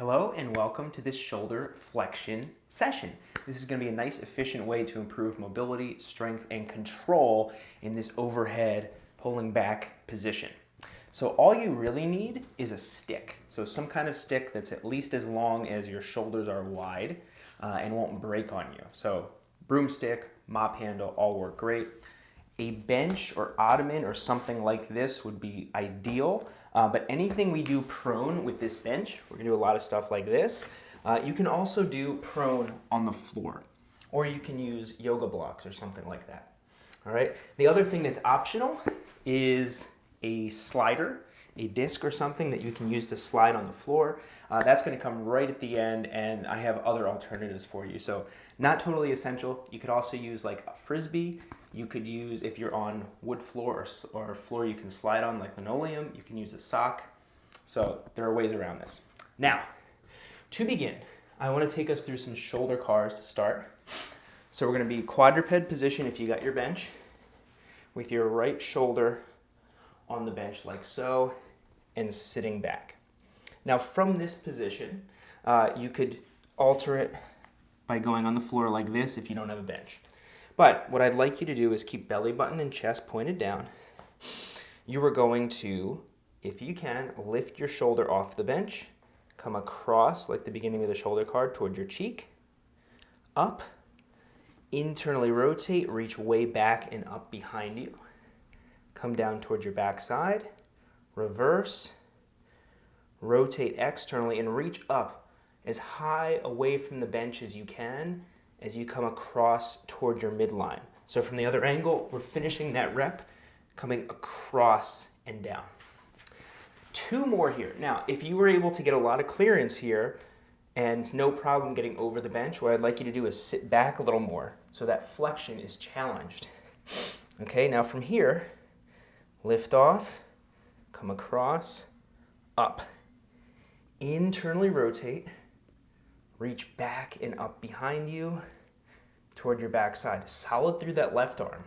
Hello and welcome to this shoulder flexion session. This is going to be a nice efficient way to improve mobility, strength, and control in this overhead pulling back position. So all you really need is a stick. So some kind of stick that's at least as long as your shoulders are wide and won't break on you. So broomstick, mop handle, all work great. A bench or ottoman or something like this would be ideal, but anything we do prone with this bench, we're gonna do a lot of stuff like this. You can also do prone on the floor, or you can use yoga blocks or something like that. All right. The other thing that's optional is a slider, a disc or something that you can use to slide on the floor. That's going to come right at the end, and I have other alternatives for you. So not totally essential. You could also use like a frisbee. You could use, if you're on wood floor or floor you can slide on like linoleum, you can use a sock. So there are ways around this. Now, to begin, I want to take us through some shoulder cars to start. So we're going to be quadruped position if you got your bench, with your right shoulder on the bench like so, and sitting back. Now from this position, you could alter it by going on the floor like this if you don't have a bench. But what I'd like you to do is keep belly button and chest pointed down. You are going to, if you can, lift your shoulder off the bench, come across like the beginning of the shoulder card toward your cheek, up, internally rotate, reach way back and up behind you. Come down towards your back side, reverse, rotate externally, and reach up as high away from the bench as you can as you come across toward your midline. So from the other angle, we're finishing that rep, coming across and down. Two more here. Now, if you were able to get a lot of clearance here and no problem getting over the bench, what I'd like you to do is sit back a little more so that flexion is challenged. Okay, now from here, lift off, come across, up. Internally rotate, reach back and up behind you toward your back side. Solid through that left arm.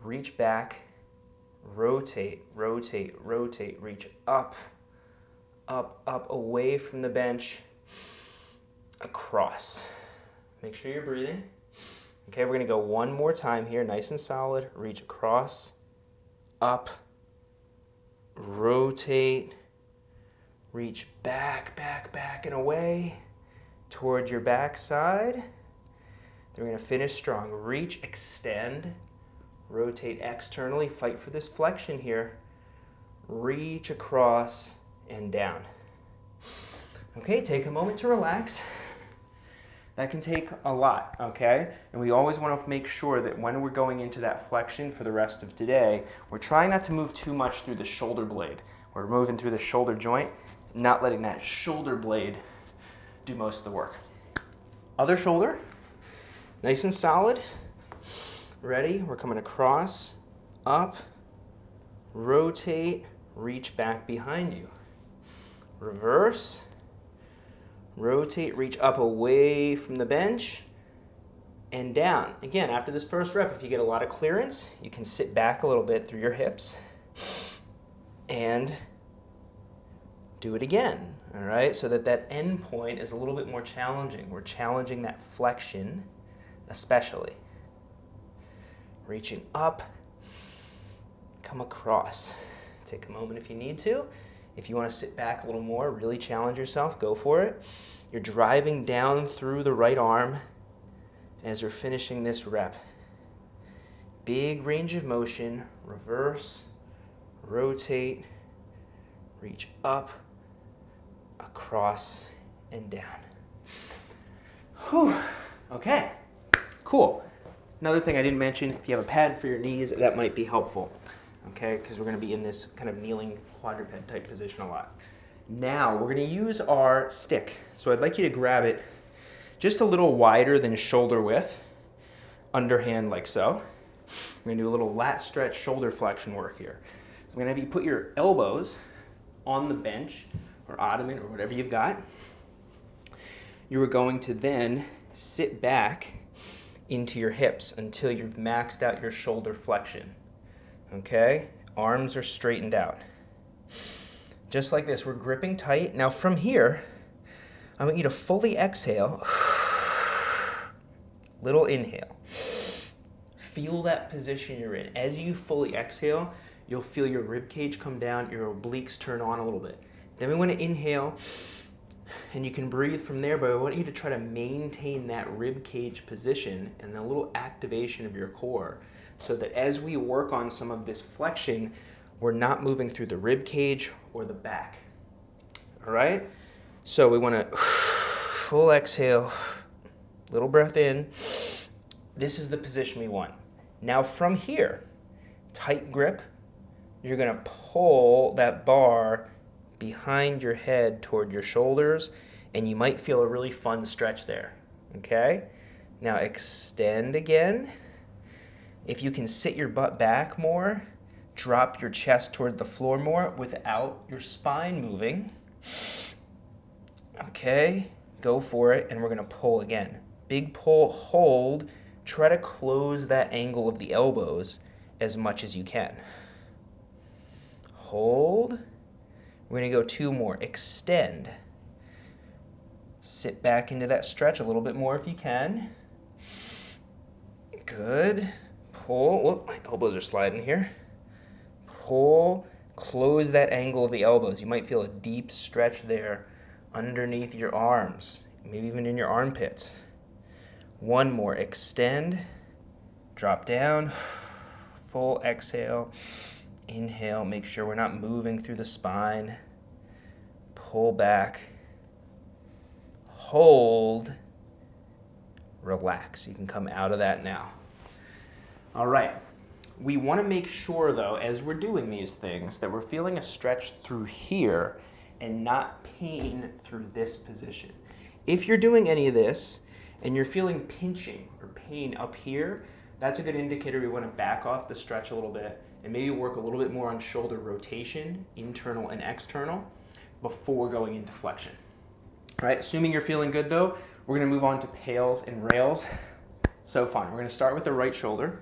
Reach back, rotate, rotate, rotate, reach up, up, up, away from the bench, across. Make sure you're breathing. Okay, we're gonna go one more time here, nice and solid. Reach across, up, rotate, reach back, back, back, and away towards your back side. Then we're going to finish strong. Reach, extend, rotate externally, fight for this flexion here. Reach across and down. Okay, take a moment to relax. That can take a lot, okay? And we always want to make sure that when we're going into that flexion for the rest of today, we're trying not to move too much through the shoulder blade. We're moving through the shoulder joint, not letting that shoulder blade do most of the work. Other shoulder, nice and solid. Ready? We're coming across, up, rotate, reach back behind you. Reverse, rotate, reach up away from the bench and down. Again, after this first rep, if you get a lot of clearance, you can sit back a little bit through your hips and do it again, all right? So that end point is a little bit more challenging. We're challenging that flexion especially. Reaching up, come across. Take a moment if you need to. If you want to sit back a little more, really challenge yourself, go for it. You're driving down through the right arm as you're finishing this rep. Big range of motion, reverse, rotate, reach up, across, and down. Whew. Okay, cool. Another thing I didn't mention, if you have a pad for your knees, that might be helpful. Okay, because we're going to be in this kind of kneeling quadruped type position a lot. Now we're going to use our stick. So I'd like you to grab it just a little wider than shoulder width, underhand like so. We're going to do a little lat stretch shoulder flexion work here. So I'm going to have you put your elbows on the bench or ottoman or whatever you've got. You are going to then sit back into your hips until you've maxed out your shoulder flexion. Okay, arms are straightened out. Just like this, we're gripping tight. Now from here, I want you to fully exhale. Little inhale. Feel that position you're in. As you fully exhale, you'll feel your rib cage come down, your obliques turn on a little bit. Then we want to inhale, and you can breathe from there, but I want you to try to maintain that rib cage position and a little activation of your core so that as we work on some of this flexion, we're not moving through the rib cage or the back. All right? So we want to full exhale, little breath in. This is the position we want. Now from here, tight grip, you're going to pull that bar behind your head toward your shoulders, and you might feel a really fun stretch there. Okay? Now extend again. If you can sit your butt back more, drop your chest toward the floor more without your spine moving. Okay, go for it, and we're going to pull again. Big pull, hold, try to close that angle of the elbows as much as you can. Hold. We're going to go 2 more. Extend. Sit back into that stretch a little bit more if you can. Good. Pull. Whoop, my elbows are sliding here. Pull. Close that angle of the elbows. You might feel a deep stretch there underneath your arms, maybe even in your armpits. 1 more. Extend. Drop down. Full exhale. Inhale. Make sure we're not moving through the spine. Pull back. Hold. Relax. You can come out of that now. All right. We want to make sure, though, as we're doing these things, that we're feeling a stretch through here and not pain through this position. If you're doing any of this and you're feeling pinching or pain up here, that's a good indicator we want to back off the stretch a little bit and maybe work a little bit more on shoulder rotation, internal and external, before going into flexion. All right, assuming you're feeling good though, we're going to move on to PAILs and rails. So fun. We're going to start with the right shoulder.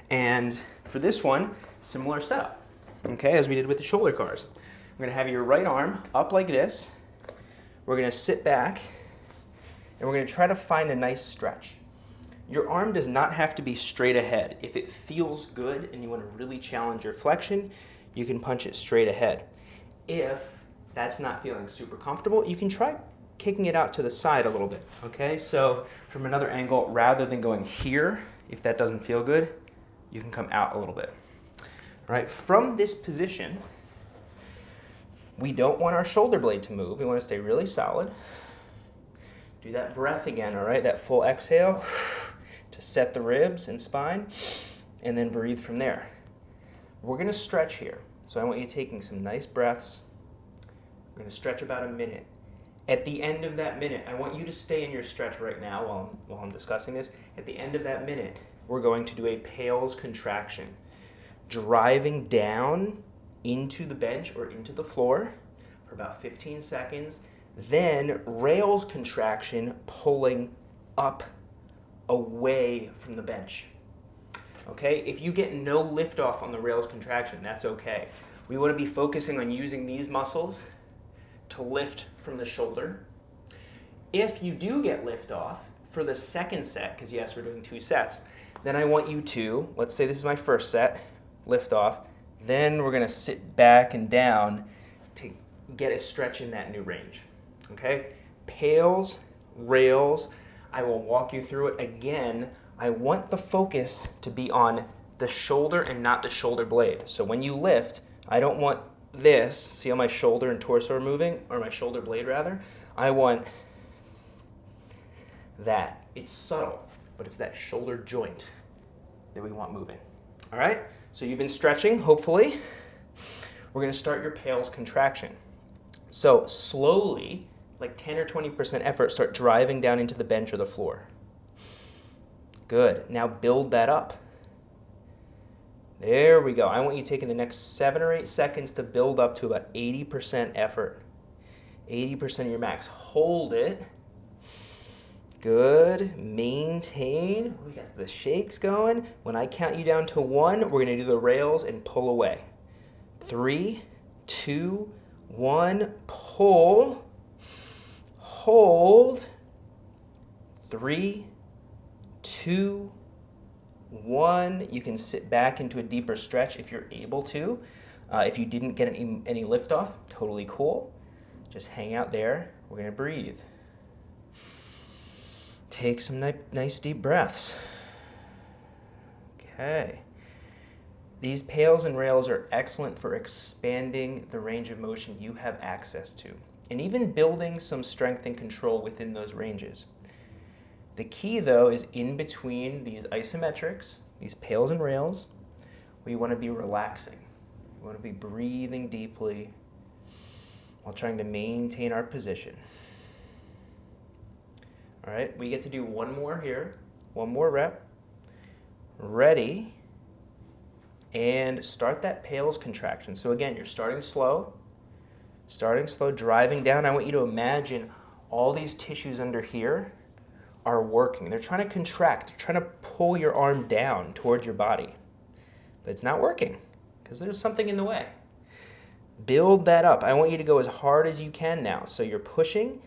And for this one, similar setup, okay, as we did with the shoulder cars. We're going to have your right arm up like this. We're going to sit back, and we're going to try to find a nice stretch. Your arm does not have to be straight ahead. If it feels good and you want to really challenge your flexion, you can punch it straight ahead. If that's not feeling super comfortable, you can try kicking it out to the side a little bit, okay? So from another angle, rather than going here, if that doesn't feel good, you can come out a little bit. All right, from this position, we don't want our shoulder blade to move. We want to stay really solid. Do that breath again, all right? That full exhale to set the ribs and spine, and then breathe from there. We're going to stretch here. So I want you taking some nice breaths. We're going to stretch about a minute. At the end of that minute, I want you to stay in your stretch right now while I'm discussing this. At the end of that minute, we're going to do a PAILs contraction, driving down into the bench or into the floor for about 15 seconds, then rails contraction, pulling up away from the bench. Okay, if you get no lift off on the rails contraction, that's okay. We want to be focusing on using these muscles to lift from the shoulder. If you do get lift off for the second set, because yes, we're doing 2 sets, then I want you to, let's say this is my first set, lift off, then we're going to sit back and down to get a stretch in that new range. Okay? PAILs, rails, I will walk you through it again. I want the focus to be on the shoulder and not the shoulder blade. So when you lift, I don't want this, see how my shoulder and torso are moving, or my shoulder blade rather? I want that. It's subtle, but it's that shoulder joint that we want moving. All right? So you've been stretching, hopefully. We're going to start your PAILs contraction. So slowly, like 10 or 20% effort, start driving down into the bench or the floor. Good. Now build that up. There we go. I want you taking the next 7 or 8 seconds to build up to about 80% effort. 80% of your max. Hold it. Good. Maintain. We got the shakes going. When I count you down to 1, we're going to do the rails and pull away. 3, 2, 1, pull. Hold. 3, 2, 1. You can sit back into a deeper stretch if you're able to. If you didn't get any lift off, totally cool. Just hang out there. We're going to breathe. Take some nice deep breaths. Okay. These PAILs and rails are excellent for expanding the range of motion you have access to, and even building some strength and control within those ranges. The key, though, is in between these isometrics, these PAILs and rails, where you want to be relaxing. You want to be breathing deeply while trying to maintain our position. All right, we get to do one more here, one more rep. Ready, and start that PAILs contraction. So again, you're starting slow, driving down. I want you to imagine all these tissues under here are working. They're trying to contract. They're trying to pull your arm down towards your body. But it's not working because there's something in the way. Build that up. I want you to go as hard as you can now. So you're pushing,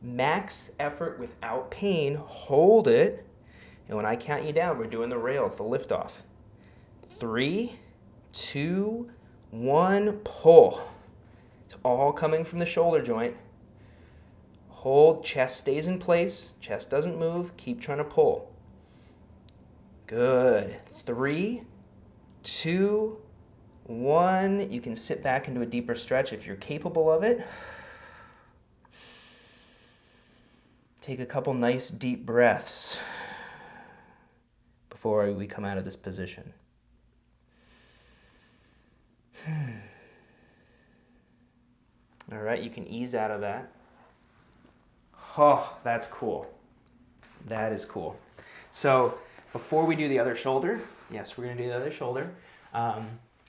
max effort without pain. Hold it. And when I count you down, we're doing the rails, the lift off. 3, 2, 1, pull. It's all coming from the shoulder joint. Hold, chest stays in place, chest doesn't move, keep trying to pull. Good. 3, 2, 1. You can sit back into a deeper stretch if you're capable of it. Take a couple nice deep breaths before we come out of this position. All right, you can ease out of that. Oh, that's cool. That is cool. So before we do the other shoulder, yes, we're going to do the other shoulder. I'm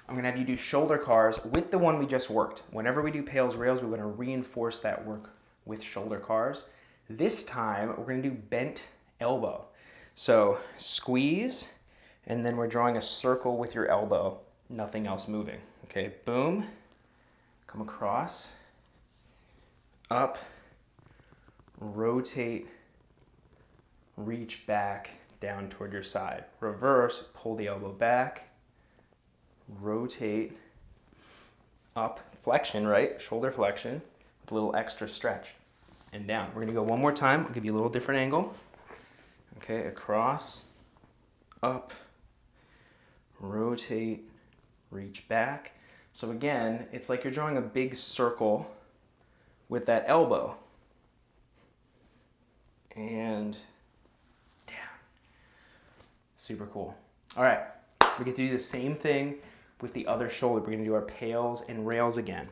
going to have you do shoulder cars with the one we just worked. Whenever we do PAILs, rails, we're going to reinforce that work with shoulder cars. This time, we're going to do bent elbow. So squeeze, and then we're drawing a circle with your elbow, nothing else moving. Okay, boom, come across, up, rotate, reach back down toward your side. Reverse, pull the elbow back, rotate, up, flexion, right? Shoulder flexion with a little extra stretch, and down. We're gonna go one more time. I'll give you a little different angle. Okay, across, up, rotate, reach back. So again, it's like you're drawing a big circle with that elbow. And down. Super cool. All right, we get to do the same thing with the other shoulder. We're gonna do our PAILs and rails again.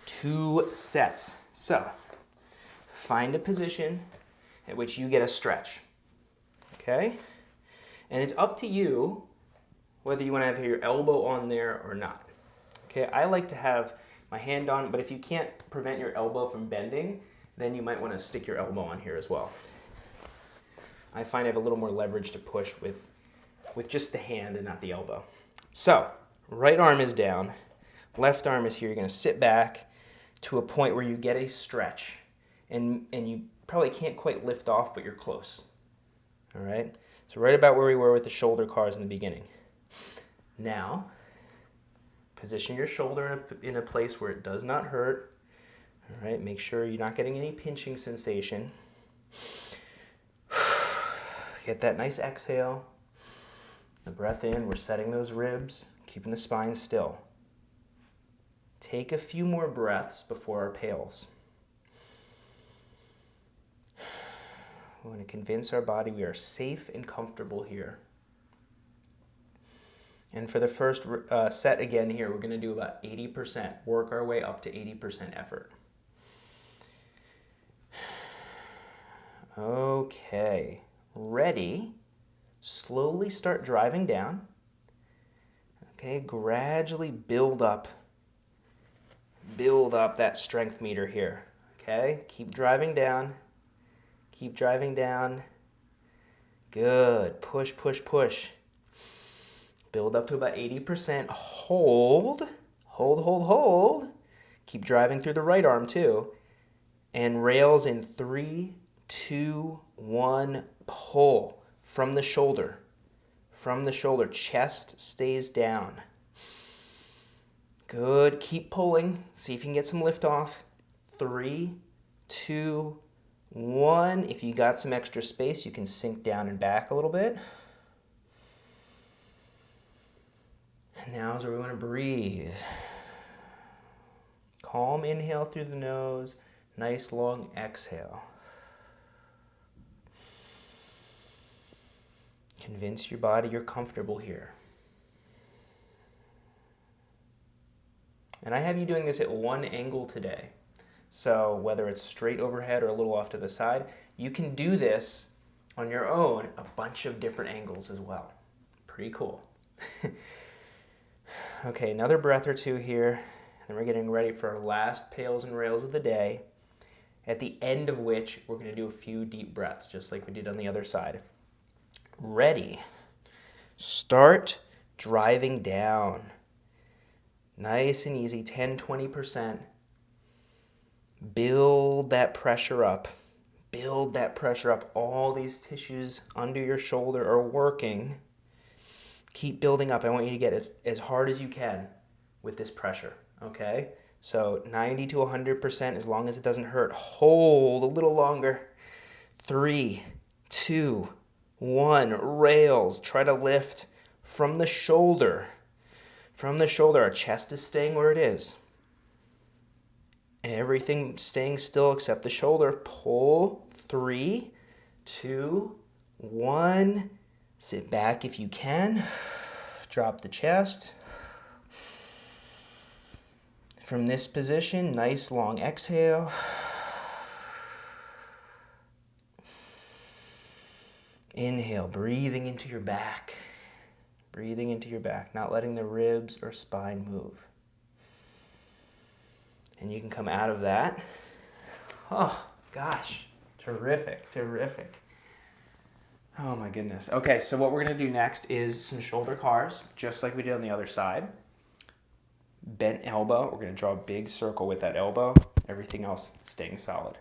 2 sets. So, find a position at which you get a stretch, okay? And it's up to you whether you want to have your elbow on there or not. Okay, I like to have my hand on, but if you can't prevent your elbow from bending, then you might want to stick your elbow on here as well. I find I have a little more leverage to push with just the hand and not the elbow. So, right arm is down, left arm is here. You're going to sit back to a point where you get a stretch, and you probably can't quite lift off, but you're close. All right? So right about where we were with the shoulder cars in the beginning. Now, position your shoulder in a place where it does not hurt. All right, make sure you're not getting any pinching sensation. Get that nice exhale. The breath in, we're setting those ribs, keeping the spine still. Take a few more breaths before our PAILs. We want to convince our body we are safe and comfortable here. And for the first set again here, we're going to do about 80%. Work our way up to 80% effort. Okay, ready? Slowly start driving down. Okay, gradually build up that strength meter here. Okay, keep driving down. Keep driving down. Good. Push, push, push. Build up to about 80%. Hold. Hold, hold, hold. Keep driving through the right arm too. And rails in 3, 2, 1, pull from the shoulder. From the shoulder, chest stays down. Good, keep pulling. See if you can get some lift off. 3, 2, 1. If you got some extra space, you can sink down and back a little bit. And now is where we want to breathe. Calm inhale through the nose, nice long exhale. Convince your body you're comfortable here. And I have you doing this at one angle today. So whether it's straight overhead or a little off to the side, you can do this on your own a bunch of different angles as well. Pretty cool. Okay, another breath or two here. And we're getting ready for our last pails and rails of the day, at the end of which we're going to do a few deep breaths, just like we did on the other side. Ready. Start driving down. Nice and easy, 10-20%. Build that pressure up. Build that pressure up. All these tissues under your shoulder are working. Keep building up. I want you to get as hard as you can with this pressure, okay? So 90 to 100%, as long as it doesn't hurt. Hold a little longer. 3, 2, 1. Rails. Try to lift from the shoulder. From the shoulder, our chest is staying where it is. Everything staying still except the shoulder. Pull. 3, 2, 1. Sit back if you can. Drop the chest. From this position, nice long exhale. Inhale, breathing into your back. Breathing into your back, not letting the ribs or spine move. And you can come out of that. Oh, gosh. Terrific, terrific. Oh, my goodness. Okay, so what we're going to do next is some shoulder cars, just like we did on the other side. Bent elbow. We're going to draw a big circle with that elbow. Everything else staying solid.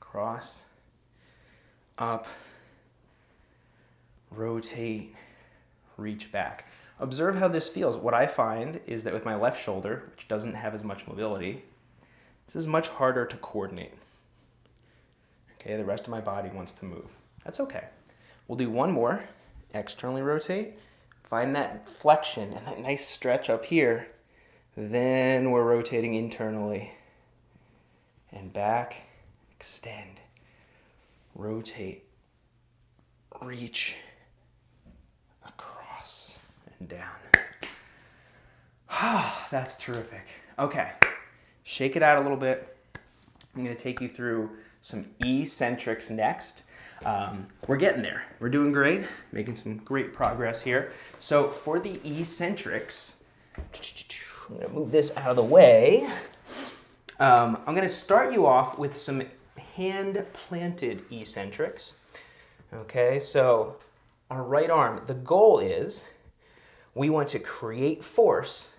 Cross. Up. Rotate. Reach back. Observe how this feels. What I find is that with my left shoulder, which doesn't have as much mobility, this is much harder to coordinate. Okay, the rest of my body wants to move. That's okay. We'll do one more. Externally rotate. Find that flexion and that nice stretch up here. Then we're rotating internally. And back. Extend. Rotate. Reach. Across and down. That's terrific. Okay, shake it out a little bit. I'm going to take you through some eccentrics next. We're getting there. We're doing great, making some great progress here. So for the eccentrics, I'm going to move this out of the way. I'm going to start you off with some hand-planted eccentrics. Okay, so our right arm, the goal is we want to create force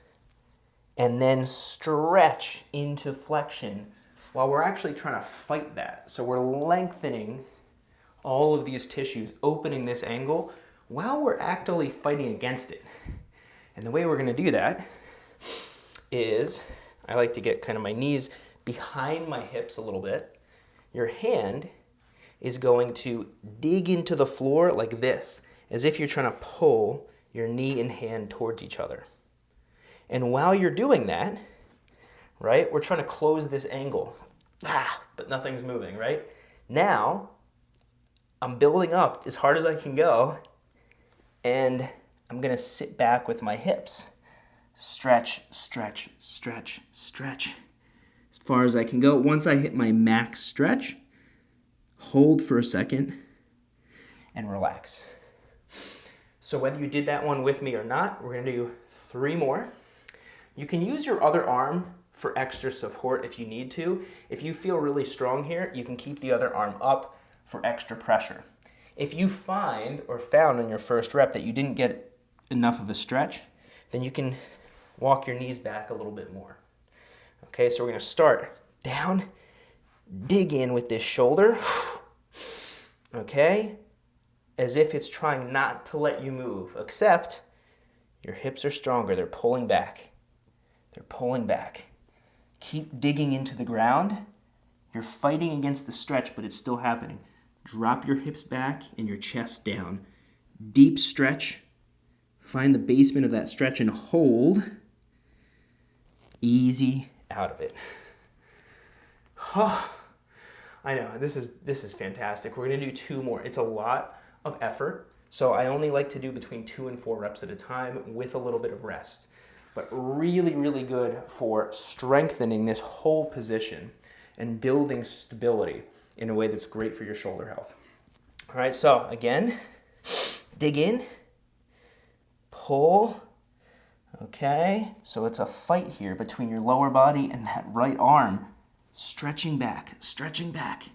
and then stretch into flexion while we're actually trying to fight that. So we're lengthening all of these tissues, opening this angle while we're actively fighting against it. And the way we're going to do that is, I like to get kind of my knees behind my hips a little bit. Your hand is going to dig into the floor like this, as if you're trying to pull your knee and hand towards each other. And while you're doing that, right, we're trying to close this angle. But nothing's moving, right? Now, I'm building up as hard as I can go, and I'm gonna sit back with my hips. Stretch, stretch, stretch, stretch. As far as I can go. Once I hit my max stretch, hold for a second, and relax. So whether you did that one with me or not, we're gonna do 3 more. You can use your other arm for extra support if you need to. If you feel really strong here, you can keep the other arm up for extra pressure. If you find or found in your first rep that you didn't get enough of a stretch, then you can walk your knees back a little bit more. Okay, so we're gonna start down, dig in with this shoulder, okay? As if it's trying not to let you move, except your hips are stronger. They're pulling back. They're pulling back. Keep digging into the ground. You're fighting against the stretch, but it's still happening. Drop your hips back and your chest down. Deep stretch. Find the basement of that stretch and hold. Easy out of it. Oh, I know, this is fantastic. We're gonna do 2 more. It's a lot of effort, so I only like to do between 2 and 4 reps at a time with a little bit of rest. But really, really good for strengthening this whole position and building stability in a way that's great for your shoulder health. All right, so again, dig in, pull. Okay, so it's a fight here between your lower body and that right arm. Stretching back, stretching back.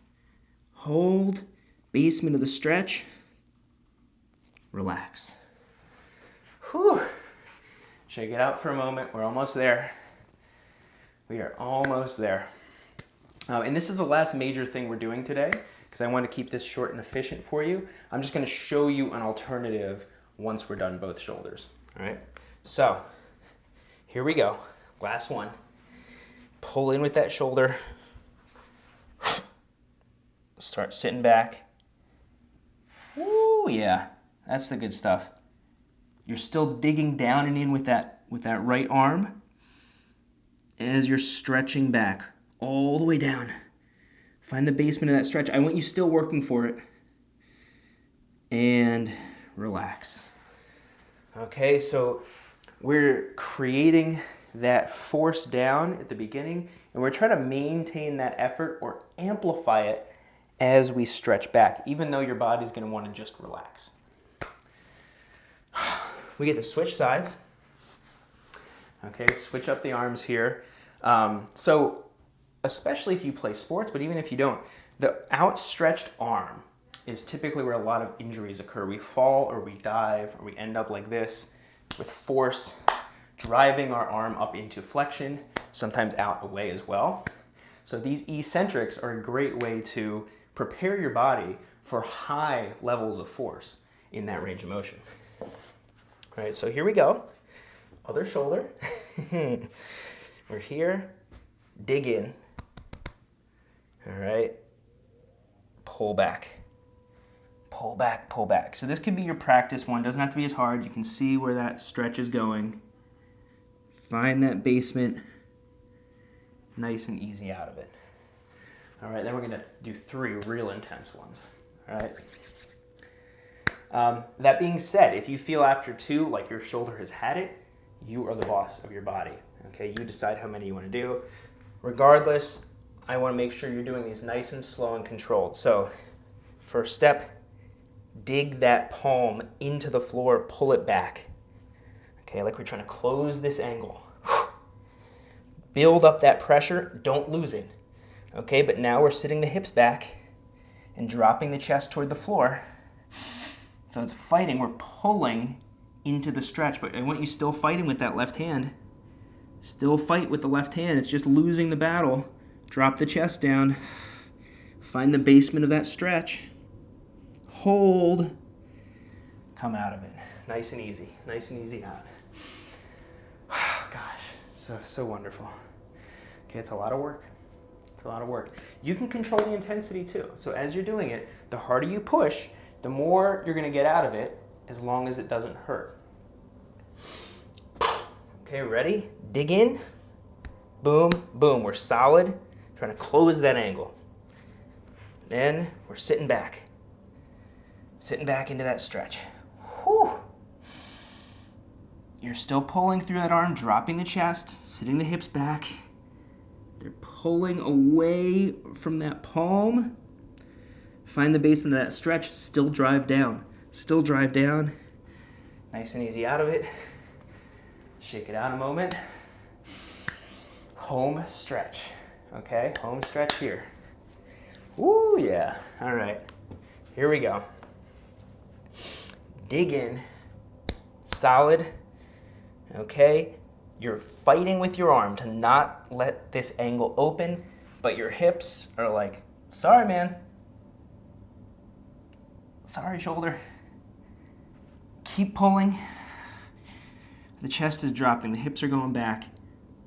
Hold, basement of the stretch. Relax. Whew. Shake it out for a moment. We're almost there. We are almost there. And this is the last major thing we're doing today because I want to keep this short and efficient for you. I'm just going to show you an alternative once we're done both shoulders. All right, so here we go. Last one. Pull in with that shoulder. Start sitting back. Woo, yeah, that's the good stuff. You're still digging down and in with that right arm as you're stretching back all the way down. Find the basement of that stretch. I want you still working for it. And relax. Okay, so we're creating that force down at the beginning, and we're trying to maintain that effort or amplify it as we stretch back, even though your body's going to want to just relax. We get to switch sides. Okay, switch up the arms here. So especially if you play sports, but even if you don't, the outstretched arm is typically where a lot of injuries occur. We fall or we dive or we end up like this with force driving our arm up into flexion, sometimes out away as well. So these eccentrics are a great way to prepare your body for high levels of force in that range of motion. All right, so here we go. Other shoulder. We're here. Dig in. All right. Pull back. Pull back, pull back. So this could be your practice one. Doesn't have to be as hard. You can see where that stretch is going. Find that basement. Nice and easy out of it. All right, then we're gonna do 3 real intense ones. All right. That being said, if you feel after 2 like your shoulder has had it, you are the boss of your body. Okay, you decide how many you want to do. Regardless, I want to make sure you're doing these nice and slow and controlled. So, first step, dig that palm into the floor, pull it back. Okay, like we're trying to close this angle. Build up that pressure, don't lose it. Okay, but now we're sitting the hips back and dropping the chest toward the floor. So it's fighting, we're pulling into the stretch, but I want you still fighting with that left hand. Still fight with the left hand, it's just losing the battle. Drop the chest down. Find the basement of that stretch. Hold. Come out of it. Nice and easy out. Gosh, so wonderful. Okay, it's a lot of work. It's a lot of work. You can control the intensity too. So as you're doing it, the harder you push, the more you're gonna get out of it, as long as it doesn't hurt. Okay, ready? Dig in. Boom, boom. We're solid. Trying to close that angle. Then we're sitting back. Sitting back into that stretch. Whew. You're still pulling through that arm, dropping the chest, sitting the hips back. They're pulling away from that palm. Find the basement of that stretch, still drive down. Still drive down. Nice and easy out of it. Shake it out a moment. Home stretch. Okay, home stretch here. Woo, yeah. All right, here we go. Dig in. Solid. Okay, you're fighting with your arm to not let this angle open, but your hips are like, sorry, man. Sorry, shoulder. Keep pulling. The chest is dropping, the hips are going back.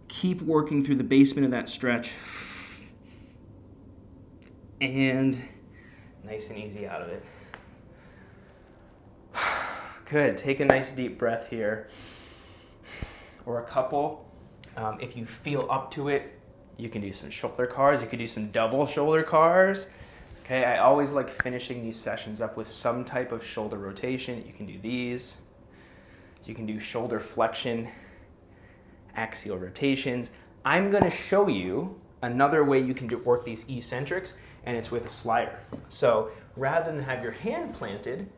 Keep working through the basement of that stretch. And nice and easy out of it. Good, take a nice deep breath here. Or a couple. If you feel up to it, you can do some shoulder cars, you could do some double shoulder cars. Okay, I always like finishing these sessions up with some type of shoulder rotation. You can do these. You can do shoulder flexion, axial rotations. I'm gonna show you another way you can work these eccentrics, and it's with a slider. So rather than have your hand planted,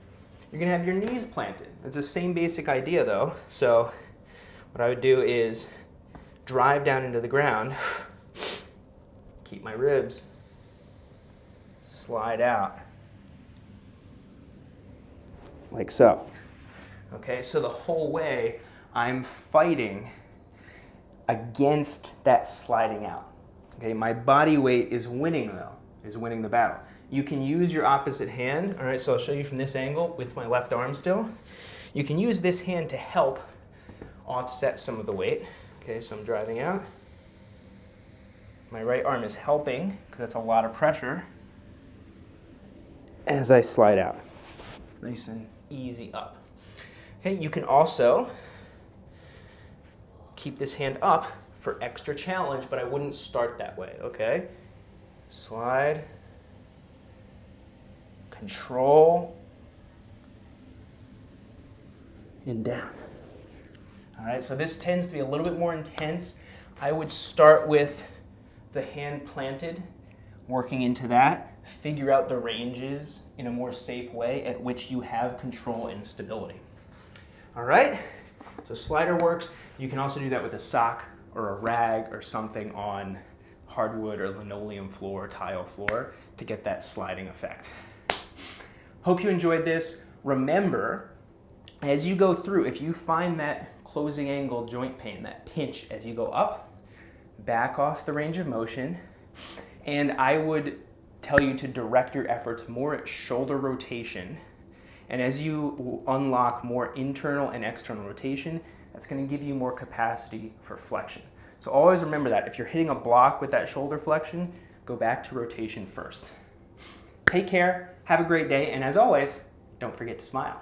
you're gonna have your knees planted. It's the same basic idea though. So what I would do is drive down into the ground, keep my ribs, slide out, like so. Okay, so the whole way I'm fighting against that sliding out. Okay, my body weight is winning though, is winning the battle. You can use your opposite hand. All right, so I'll show you from this angle with my left arm still. You can use this hand to help offset some of the weight. Okay, so I'm driving out. My right arm is helping because that's a lot of pressure as I slide out. Nice and easy up. Okay, you can also keep this hand up for extra challenge, but I wouldn't start that way, okay? Slide, control, and down. All right, so this tends to be a little bit more intense. I would start with the hand planted, working into that, figure out the ranges in a more safe way at which you have control and stability. All right, so slider works. You can also do that with a sock or a rag or something on hardwood or linoleum floor, tile floor to get that sliding effect. Hope you enjoyed this. Remember, as you go through, if you find that closing angle joint pain, that pinch as you go up, back off the range of motion, and I would tell you to direct your efforts more at shoulder rotation. And as you unlock more internal and external rotation, that's going to give you more capacity for flexion. So always remember that. If you're hitting a block with that shoulder flexion, go back to rotation first. Take care, have a great day, and as always, don't forget to smile.